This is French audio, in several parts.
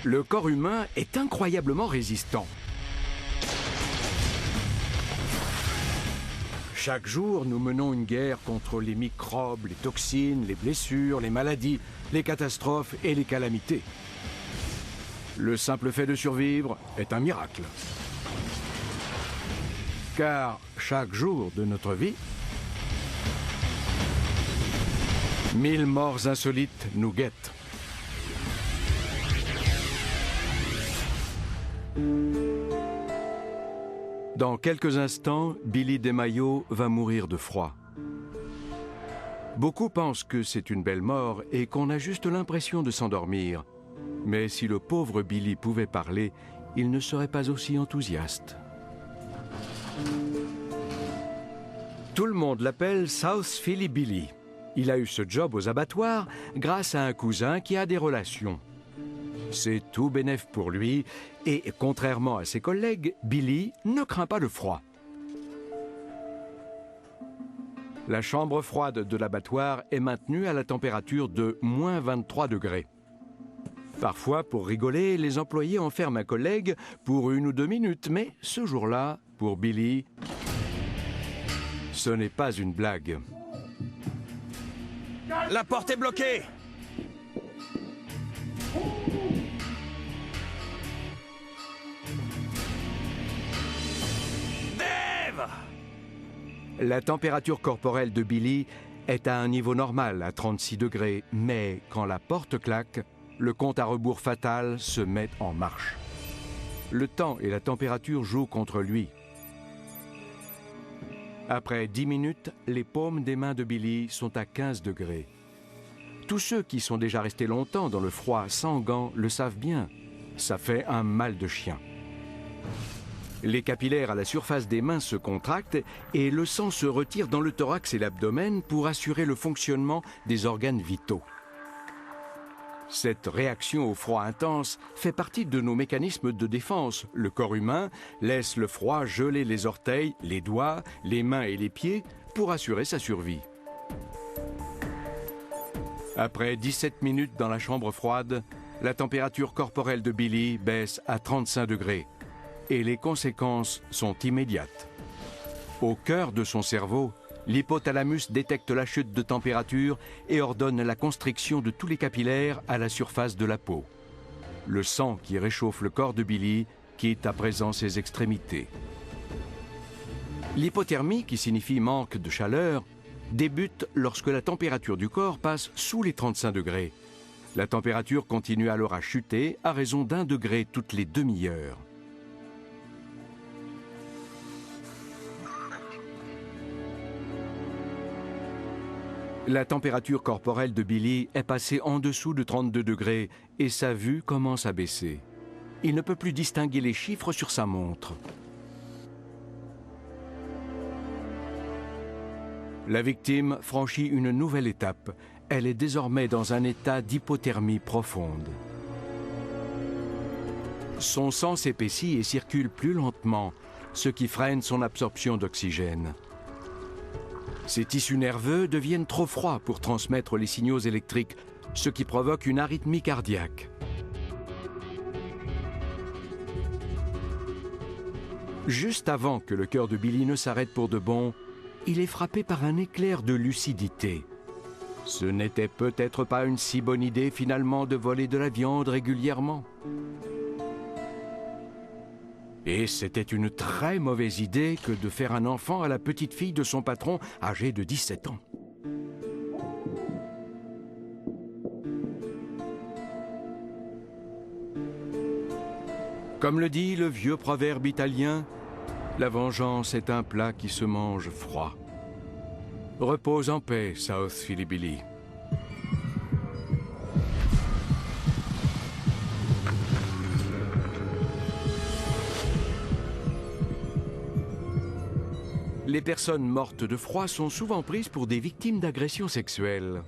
Le corps humain est incroyablement résistant. Chaque jour, nous menons une guerre contre les microbes, les toxines, les blessures, les maladies, les catastrophes et les calamités. Le simple fait de survivre est un miracle. Car chaque jour de notre vie, 1000 morts insolites nous guettent. Dans quelques instants, Billy Desmaillots va mourir de froid. Beaucoup pensent que c'est une belle mort et qu'on a juste l'impression de s'endormir. Mais si le pauvre Billy pouvait parler, il ne serait pas aussi enthousiaste. Tout le monde l'appelle South Philly Billy. Il a eu ce job aux abattoirs grâce à un cousin qui a des relations. C'est tout bénef pour lui et, contrairement à ses collègues, Billy ne craint pas le froid. La chambre froide de l'abattoir est maintenue à la température de moins 23 degrés. Parfois, pour rigoler, les employés enferment un collègue pour 1 ou 2 minutes, mais ce jour-là, pour Billy, ce n'est pas une blague. La porte est bloquée! La température corporelle de Billy est à un niveau normal, à 36 degrés, mais quand la porte claque, le compte à rebours fatal se met en marche. Le temps et la température jouent contre lui. Après 10 minutes, les paumes des mains de Billy sont à 15 degrés. Tous ceux qui sont déjà restés longtemps dans le froid sans gants le savent bien. Ça fait un mal de chien. Les capillaires à la surface des mains se contractent et le sang se retire dans le thorax et l'abdomen pour assurer le fonctionnement des organes vitaux. Cette réaction au froid intense fait partie de nos mécanismes de défense. Le corps humain laisse le froid geler les orteils, les doigts, les mains et les pieds pour assurer sa survie. Après 17 minutes dans la chambre froide, la température corporelle de Billy baisse à 35 degrés. Et les conséquences sont immédiates. Au cœur de son cerveau, l'hypothalamus détecte la chute de température et ordonne la constriction de tous les capillaires à la surface de la peau. Le sang qui réchauffe le corps de Billy quitte à présent ses extrémités. L'hypothermie, qui signifie manque de chaleur, débute lorsque la température du corps passe sous les 35 degrés. La température continue alors à chuter à raison d'1 degré toutes les demi-heures. La température corporelle de Billy est passée en dessous de 32 degrés et sa vue commence à baisser. Il ne peut plus distinguer les chiffres sur sa montre. La victime franchit une nouvelle étape. Elle est désormais dans un état d'hypothermie profonde. Son sang s'épaissit et circule plus lentement, ce qui freine son absorption d'oxygène. Ses tissus nerveux deviennent trop froids pour transmettre les signaux électriques, ce qui provoque une arythmie cardiaque. Juste avant que le cœur de Billy ne s'arrête pour de bon, il est frappé par un éclair de lucidité. Ce n'était peut-être pas une si bonne idée finalement de voler de la viande régulièrement. Et c'était une très mauvaise idée que de faire un enfant à la petite fille de son patron, âgée de 17 ans. Comme le dit le vieux proverbe italien, la vengeance est un plat qui se mange froid. Repose en paix, South Philly Billy. Les personnes mortes de froid sont souvent prises pour des victimes d'agressions sexuelles.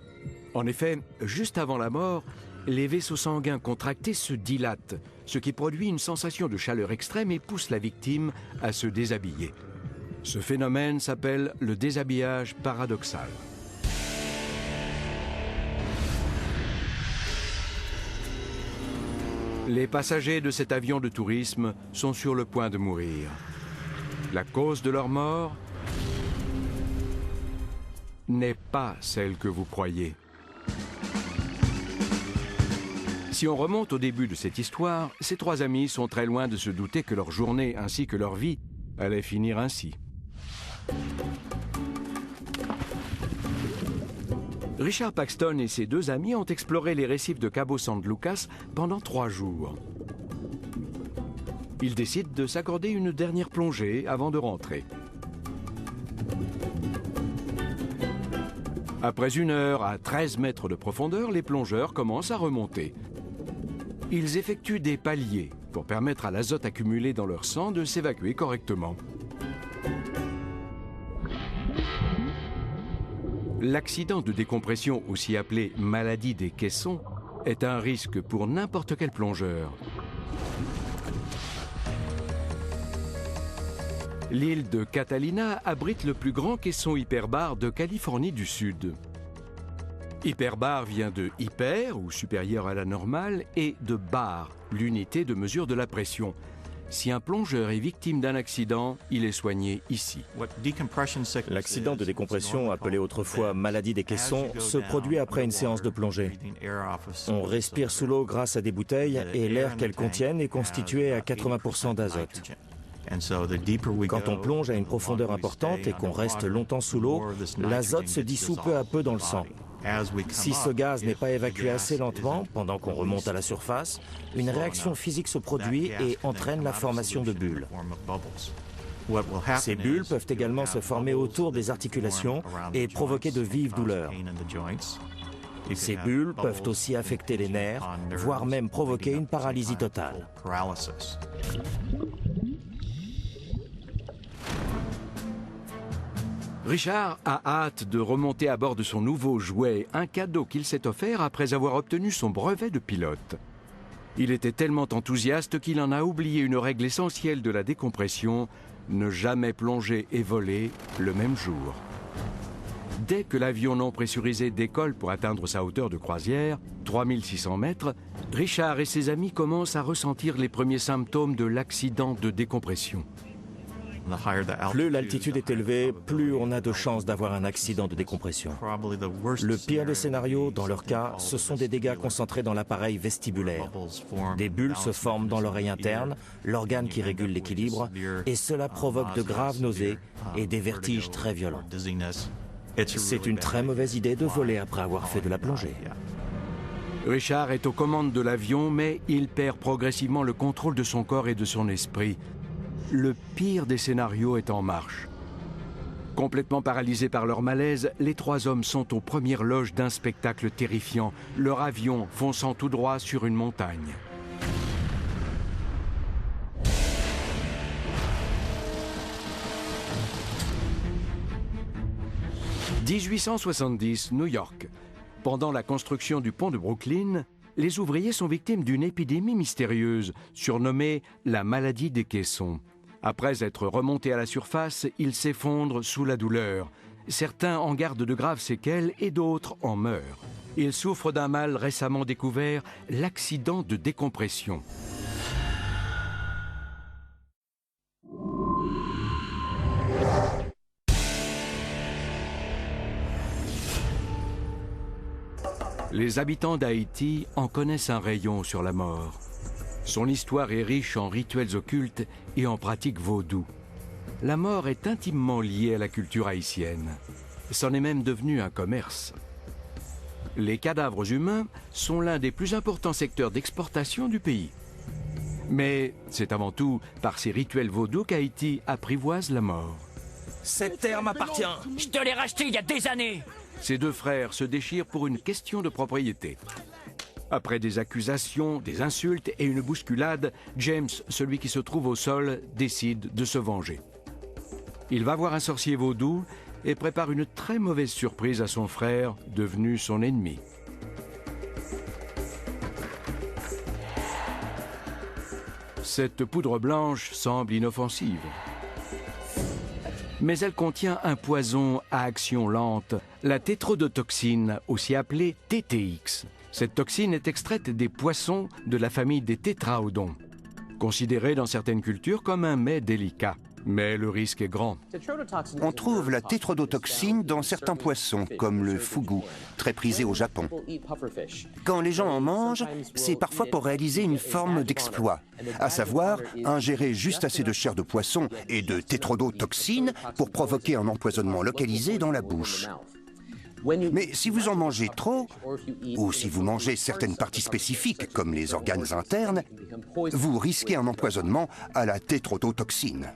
En effet, juste avant la mort, les vaisseaux sanguins contractés se dilatent, ce qui produit une sensation de chaleur extrême et pousse la victime à se déshabiller. Ce phénomène s'appelle le déshabillage paradoxal. Les passagers de cet avion de tourisme sont sur le point de mourir. La cause de leur mort n'est pas celle que vous croyez. Si on remonte au début de cette histoire, ces trois amis sont très loin de se douter que leur journée ainsi que leur vie allait finir ainsi. Richard Paxton et ses deux amis ont exploré les récifs de Cabo San Lucas pendant 3 jours. Ils décident de s'accorder une dernière plongée avant de rentrer. Après 1 heure à 13 mètres de profondeur, les plongeurs commencent à remonter. Ils effectuent des paliers pour permettre à l'azote accumulé dans leur sang de s'évacuer correctement. L'accident de décompression, aussi appelé maladie des caissons, est un risque pour n'importe quel plongeur. L'île de Catalina abrite le plus grand caisson hyperbar de Californie du Sud. Hyperbar vient de hyper, ou supérieur à la normale, et de bar, l'unité de mesure de la pression. Si un plongeur est victime d'un accident, il est soigné ici. L'accident de décompression, appelé autrefois maladie des caissons, se produit après une séance de plongée. On respire sous l'eau grâce à des bouteilles et l'air qu'elles contiennent est constitué à 80% d'azote. Quand on plonge à une profondeur importante et qu'on reste longtemps sous l'eau, l'azote se dissout peu à peu dans le sang. Si ce gaz n'est pas évacué assez lentement, pendant qu'on remonte à la surface, une réaction physique se produit et entraîne la formation de bulles. Ces bulles peuvent également se former autour des articulations et provoquer de vives douleurs. Ces bulles peuvent aussi affecter les nerfs, voire même provoquer une paralysie totale. Richard a hâte de remonter à bord de son nouveau jouet, un cadeau qu'il s'est offert après avoir obtenu son brevet de pilote. Il était tellement enthousiaste qu'il en a oublié une règle essentielle de la décompression, ne jamais plonger et voler le même jour. Dès que l'avion non pressurisé décolle pour atteindre sa hauteur de croisière, 3600 mètres, Richard et ses amis commencent à ressentir les premiers symptômes de l'accident de décompression. Plus l'altitude est élevée, plus on a de chances d'avoir un accident de décompression. Le pire des scénarios, dans leur cas, ce sont des dégâts concentrés dans l'appareil vestibulaire. Des bulles se forment dans l'oreille interne, l'organe qui régule l'équilibre, et cela provoque de graves nausées et des vertiges très violents. C'est une très mauvaise idée de voler après avoir fait de la plongée. Richard est aux commandes de l'avion, mais il perd progressivement le contrôle de son corps et de son esprit. Le pire des scénarios est en marche. Complètement paralysés par leur malaise, les trois hommes sont aux premières loges d'un spectacle terrifiant, leur avion fonçant tout droit sur une montagne. « 1870, New York. Pendant la construction du pont de Brooklyn, les ouvriers sont victimes d'une épidémie mystérieuse, surnommée la maladie des caissons. Après être remontés à la surface, ils s'effondrent sous la douleur. Certains en gardent de graves séquelles et d'autres en meurent. Ils souffrent d'un mal récemment découvert, l'accident de décompression. Les habitants d'Haïti en connaissent un rayon sur la mort. Son histoire est riche en rituels occultes et en pratiques vaudou. La mort est intimement liée à la culture haïtienne. C'en est même devenu un commerce. Les cadavres humains sont l'un des plus importants secteurs d'exportation du pays. Mais c'est avant tout par ces rituels vaudous qu'Haïti apprivoise la mort. Cette terre m'appartient. Je te l'ai racheté il y a des années. Ces deux frères se déchirent pour une question de propriété. Après des accusations, des insultes et une bousculade, James, celui qui se trouve au sol, décide de se venger. Il va voir un sorcier vaudou et prépare une très mauvaise surprise à son frère, devenu son ennemi. Cette poudre blanche semble inoffensive. Mais elle contient un poison à action lente, la tétrodotoxine, aussi appelée TTX. Cette toxine est extraite des poissons de la famille des tétraodons, considérée dans certaines cultures comme un mets délicat. Mais le risque est grand. On trouve la tétrodotoxine dans certains poissons, comme le fugu, très prisé au Japon. Quand les gens en mangent, c'est parfois pour réaliser une forme d'exploit, à savoir ingérer juste assez de chair de poisson et de tétrodotoxine pour provoquer un empoisonnement localisé dans la bouche. Mais si vous en mangez trop, ou si vous mangez certaines parties spécifiques, comme les organes internes, vous risquez un empoisonnement à la tétrodotoxine.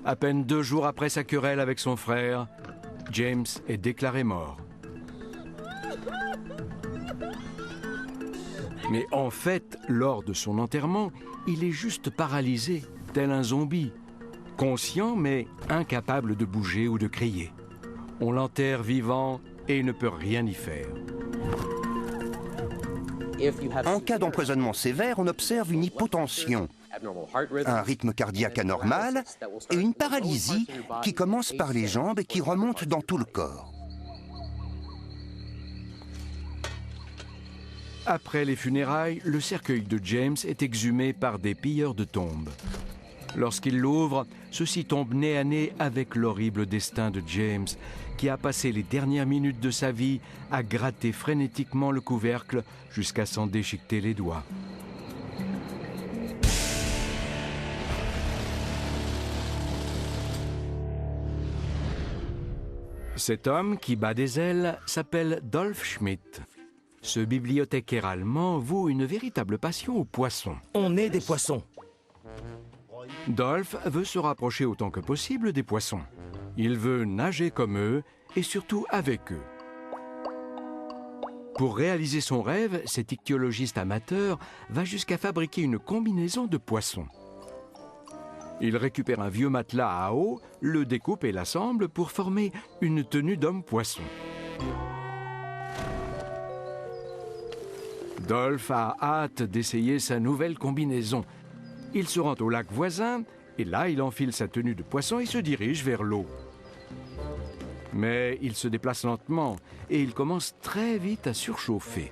À peine 2 jours après sa querelle avec son frère, James est déclaré mort. Mais en fait, lors de son enterrement, il est juste paralysé, tel un zombie, conscient mais incapable de bouger ou de crier. On l'enterre vivant et il ne peut rien y faire. En cas d'empoisonnement sévère, on observe une hypotension, un rythme cardiaque anormal et une paralysie qui commence par les jambes et qui remonte dans tout le corps. Après les funérailles, le cercueil de James est exhumé par des pilleurs de tombes. Lorsqu'ils l'ouvrent, ceux-ci tombent nez à nez avec l'horrible destin de James, qui a passé les dernières minutes de sa vie à gratter frénétiquement le couvercle jusqu'à s'en déchiqueter les doigts. Cet homme qui bat des ailes s'appelle Dolph Schmidt. Ce bibliothécaire allemand voue une véritable passion aux poissons. On est des poissons. Dolph veut se rapprocher autant que possible des poissons. Il veut nager comme eux et surtout avec eux. Pour réaliser son rêve, cet ichthyologiste amateur va jusqu'à fabriquer une combinaison de poissons. Il récupère un vieux matelas à eau, le découpe et l'assemble pour former une tenue d'homme-poisson. Dolph a hâte d'essayer sa nouvelle combinaison. Il se rend au lac voisin et là, il enfile sa tenue de poisson et se dirige vers l'eau. Mais il se déplace lentement et il commence très vite à surchauffer.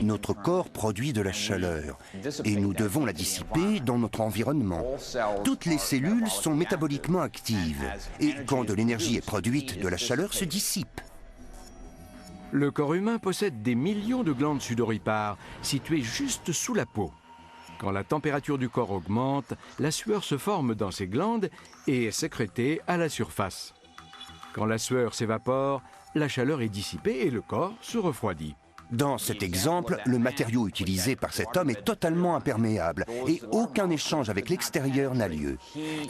Notre corps produit de la chaleur et nous devons la dissiper dans notre environnement. Toutes les cellules sont métaboliquement actives et quand de l'énergie est produite, de la chaleur se dissipe. Le corps humain possède des millions de glandes sudoripares situées juste sous la peau. Quand la température du corps augmente, la sueur se forme dans ces glandes et est sécrétée à la surface. Quand la sueur s'évapore, la chaleur est dissipée et le corps se refroidit. Dans cet exemple, le matériau utilisé par cet homme est totalement imperméable et aucun échange avec l'extérieur n'a lieu.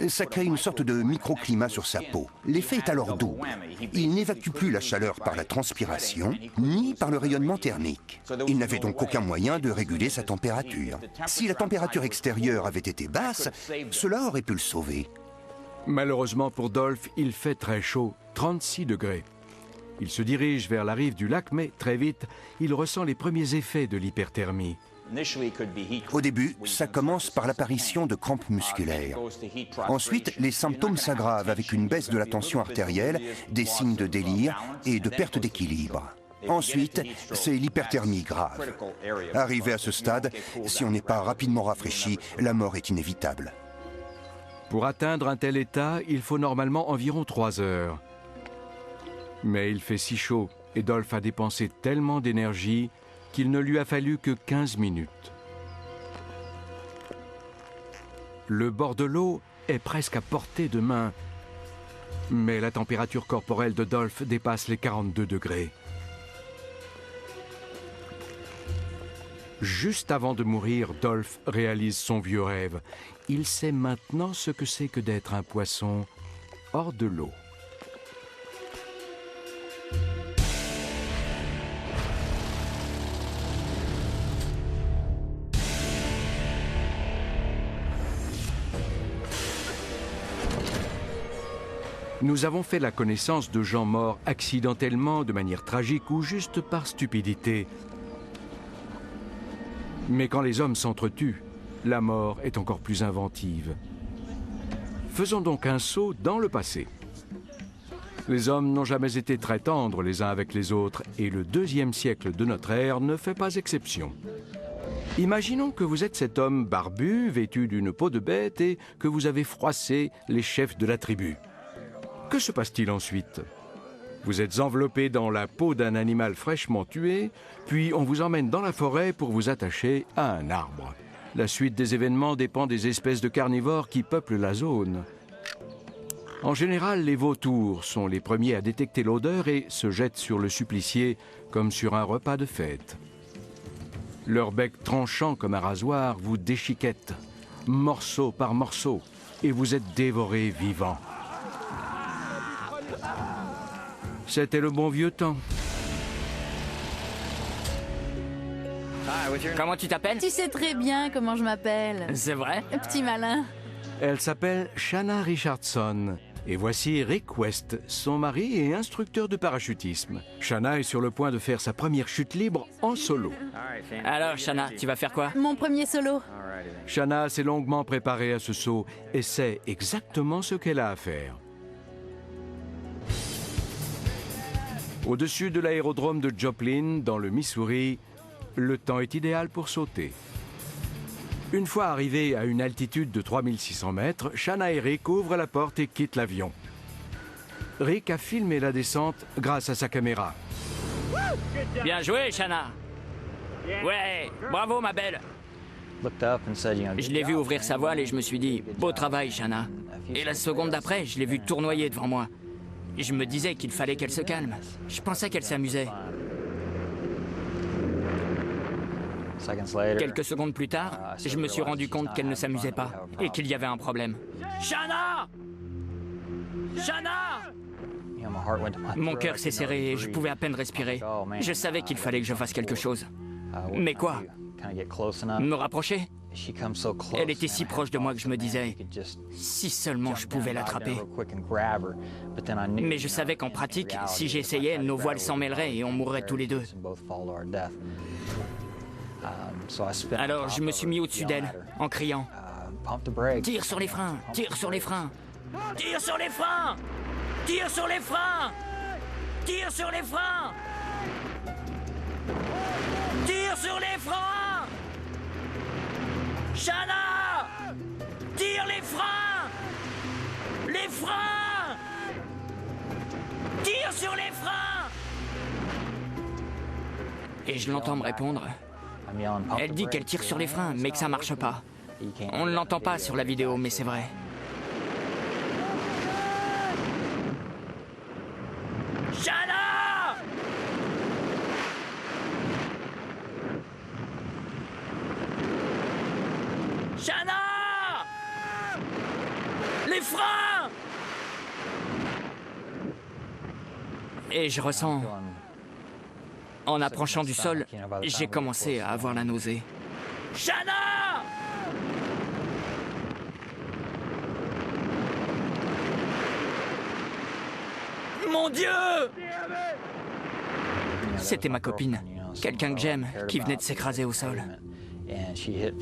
Ça crée une sorte de microclimat sur sa peau. L'effet est alors double. Il n'évacue plus la chaleur par la transpiration, ni par le rayonnement thermique. Il n'avait donc aucun moyen de réguler sa température. Si la température extérieure avait été basse, cela aurait pu le sauver. Malheureusement pour Dolph, il fait très chaud, 36 degrés. Il se dirige vers la rive du lac, mais très vite, il ressent les premiers effets de l'hyperthermie. Au début, ça commence par l'apparition de crampes musculaires. Ensuite, les symptômes s'aggravent avec une baisse de la tension artérielle, des signes de délire et de perte d'équilibre. Ensuite, c'est l'hyperthermie grave. Arrivé à ce stade, si on n'est pas rapidement rafraîchi, la mort est inévitable. Pour atteindre un tel état, il faut normalement environ 3 heures. Mais il fait si chaud et Dolph a dépensé tellement d'énergie qu'il ne lui a fallu que 15 minutes. Le bord de l'eau est presque à portée de main, mais la température corporelle de Dolph dépasse les 42 degrés. Juste avant de mourir, Dolph réalise son vieux rêve. Il sait maintenant ce que c'est que d'être un poisson hors de l'eau. Nous avons fait la connaissance de gens morts accidentellement, de manière tragique ou juste par stupidité. Mais quand les hommes s'entretuent, la mort est encore plus inventive. Faisons donc un saut dans le passé. Les hommes n'ont jamais été très tendres les uns avec les autres et le 2e siècle de notre ère ne fait pas exception. Imaginons que vous êtes cet homme barbu, vêtu d'une peau de bête et que vous avez froissé les chefs de la tribu. Que se passe-t-il ensuite? Vous êtes enveloppé dans la peau d'un animal fraîchement tué, puis on vous emmène dans la forêt pour vous attacher à un arbre. La suite des événements dépend des espèces de carnivores qui peuplent la zone. En général, les vautours sont les premiers à détecter l'odeur et se jettent sur le supplicié comme sur un repas de fête. Leur bec tranchant comme un rasoir vous déchiquette, morceau par morceau, et vous êtes dévoré vivant. C'était le bon vieux temps. Comment tu t'appelles? Tu sais très bien comment je m'appelle. C'est vrai? Petit malin. Elle s'appelle Shanna Richardson. Et voici Rick West, son mari et instructeur de parachutisme. Shanna est sur le point de faire sa première chute libre en solo. Alors, Shanna, tu vas faire quoi? Mon premier solo. Shanna s'est longuement préparée à ce saut et sait exactement ce qu'elle a à faire. Au-dessus de l'aérodrome de Joplin, dans le Missouri, le temps est idéal pour sauter. Une fois arrivés à une altitude de 3600 mètres, Shanna et Rick ouvrent la porte et quittent l'avion. Rick a filmé la descente grâce à sa caméra. Bien joué, Shanna. Ouais, bravo, ma belle. Je l'ai vu ouvrir sa voile et je me suis dit, beau travail, Shanna. Et la seconde d'après, je l'ai vue tournoyer devant moi. Je me disais qu'il fallait qu'elle se calme. Je pensais qu'elle s'amusait. Quelques secondes plus tard, je me suis rendu compte qu'elle ne s'amusait pas et qu'il y avait un problème. Shanna! Shanna! Mon cœur s'est serré et je pouvais à peine respirer. Je savais qu'il fallait que je fasse quelque chose. Mais quoi? Me rapprocher? Elle était si proche de moi que je me disais, si seulement je pouvais l'attraper. Mais je savais qu'en pratique, si j'essayais, nos voiles s'en mêleraient et on mourrait tous les deux. Alors je me suis mis au-dessus d'elle, en criant, tire sur les freins, tire sur les freins, tire sur les freins, tire sur les freins, tire sur les freins, tire sur les freins. Shanna! Tire les freins! Les freins! Tire sur les freins! Et je l'entends me répondre. Elle dit qu'elle tire sur les freins, mais que ça marche pas. On ne l'entend pas sur la vidéo, mais c'est vrai. Shanna! Shanna! Les freins! Et je ressens... En approchant du sol, j'ai commencé à avoir la nausée. Shanna! Mon Dieu! C'était ma copine, quelqu'un que j'aime, qui venait de s'écraser au sol.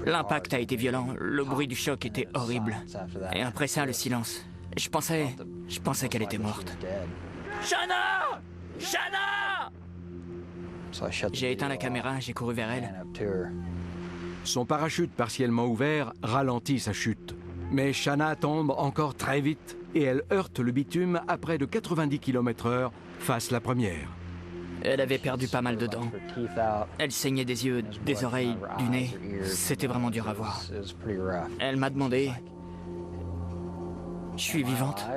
L'impact a été violent, le bruit du choc était horrible. Et après ça, le silence. Je pensais qu'elle était morte. Shanna! Shanna! J'ai éteint la caméra, j'ai couru vers elle. Son parachute partiellement ouvert ralentit sa chute. Mais Shanna tombe encore très vite et elle heurte le bitume à près de 90 km/h face la première. Elle avait perdu pas mal de dents. Elle saignait des yeux, des oreilles, du nez. C'était vraiment dur à voir. Elle m'a demandé... Je suis vivante?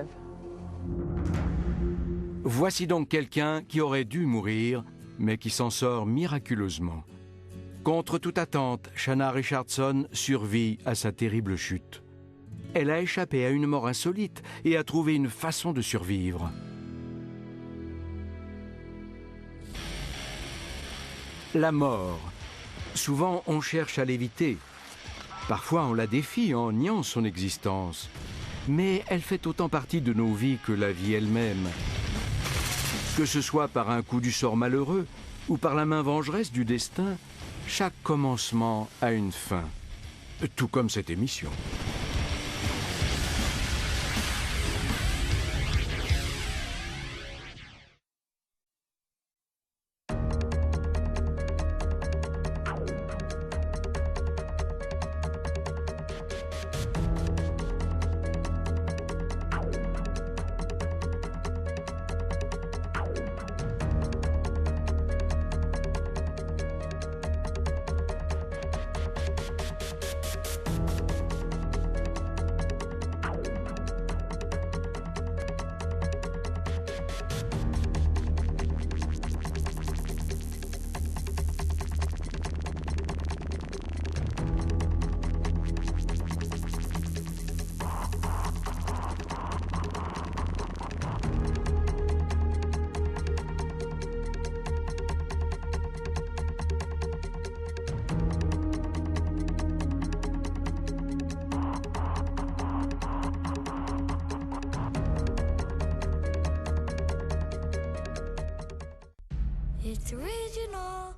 Voici donc quelqu'un qui aurait dû mourir, mais qui s'en sort miraculeusement. Contre toute attente, Shanna Richardson survit à sa terrible chute. Elle a échappé à une mort insolite et a trouvé une façon de survivre. La mort. Souvent, on cherche à l'éviter. Parfois, on la défie en niant son existence. Mais elle fait autant partie de nos vies que la vie elle-même. Que ce soit par un coup du sort malheureux ou par la main vengeresse du destin, chaque commencement a une fin. Tout comme cette émission. It's original.